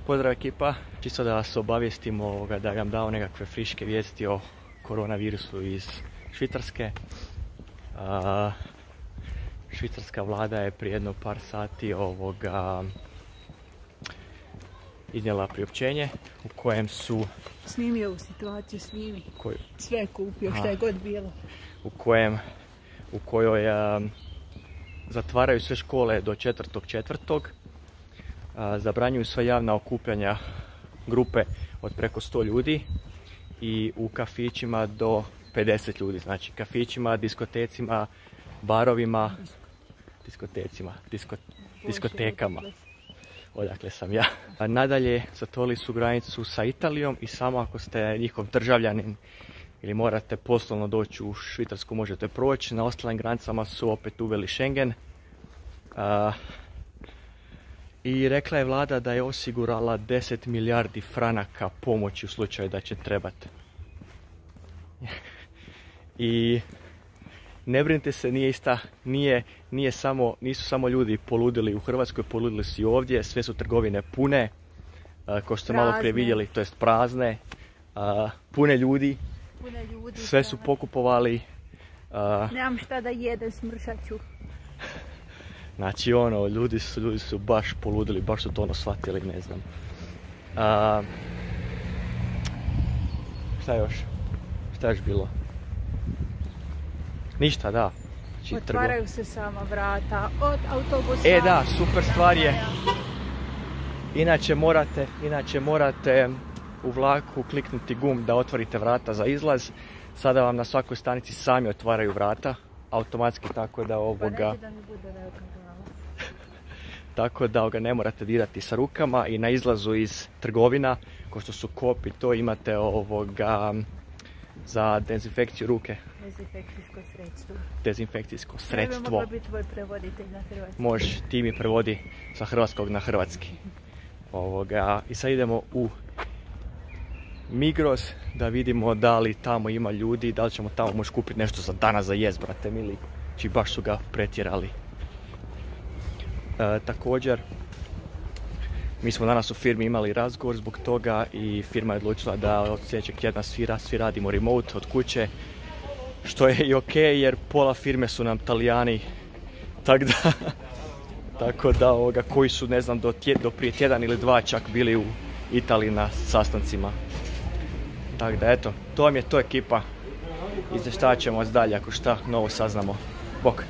Pozdrav ekipa, čisto da vas obavijestim da vam dao nekakve friške vijesti o koronavirusu iz Švicarske. Švicarska vlada je prije jedno par sati iznijela priopćenje u kojem su... Snimio u situaciju, snimi. Sve je kupio, što je god bilo. U kojoj zatvaraju sve škole do 4.4. Zabranjuju sva javna okupljanja grupe od preko 100 ljudi i u kafićima do 50 ljudi. Znači kafićima, diskotecima, barovima, diskotekama. Odakle sam ja. Nadalje, zatvorili su granicu sa Italijom i samo ako ste njihov državljanin ili morate poslovno doći u Švicarsku možete proći. Na ostalim granicama su opet uveli Schengen. I rekla je vlada da je osigurala 10 milijardi franaka pomoći u slučaju da će trebati. I ne brinite se, nisu samo ljudi poludili u Hrvatskoj, poludili su i ovdje, sve su trgovine pune, kao što ste malo prije vidjeli, to jest prazne, pune ljudi, sve su pokupovali. Nemam šta da jedem, smršat ću. Znači ljudi su baš poludili, baš su to shvatili, ne znam. Šta još bilo? Ništa, da. Znači, otvaraju se sama vrata od autobusa. Da, super stvar je. Inače morate u vlaku kliknuti gumb da otvorite vrata za izlaz. Sada vam na svakoj stanici sami otvaraju vrata. Automatski, tako da tako da ga ne morate dirati sa rukama. I na izlazu iz trgovina, kao što su Coop i to, imate za dezinfekciju ruke. Dezinfekcijsko sredstvo. Ne bi mogla biti tvoj prevoditelj na hrvatski. Može, ti mi prevodi sa hrvatskog na hrvatski. I sad idemo u Migros da vidimo da li tamo ima ljudi, da li ćemo tamo moći kupiti nešto za danas za jest, brate mili. Či baš su ga pretjerali. Također, mi smo danas u firmi imali razgovor zbog toga i firma je odlučila da od sljedećeg tjedna svi radimo remote od kuće. Što je i ok, jer pola firme su nam Talijani. Tako da koji su, ne znam, do prije tjedan ili dva čak bili u Italiji na sastancima. Tako da eto, to vam je to ekipa. Izvještavat ćemo vas dalje ako šta novo saznamo. Bok!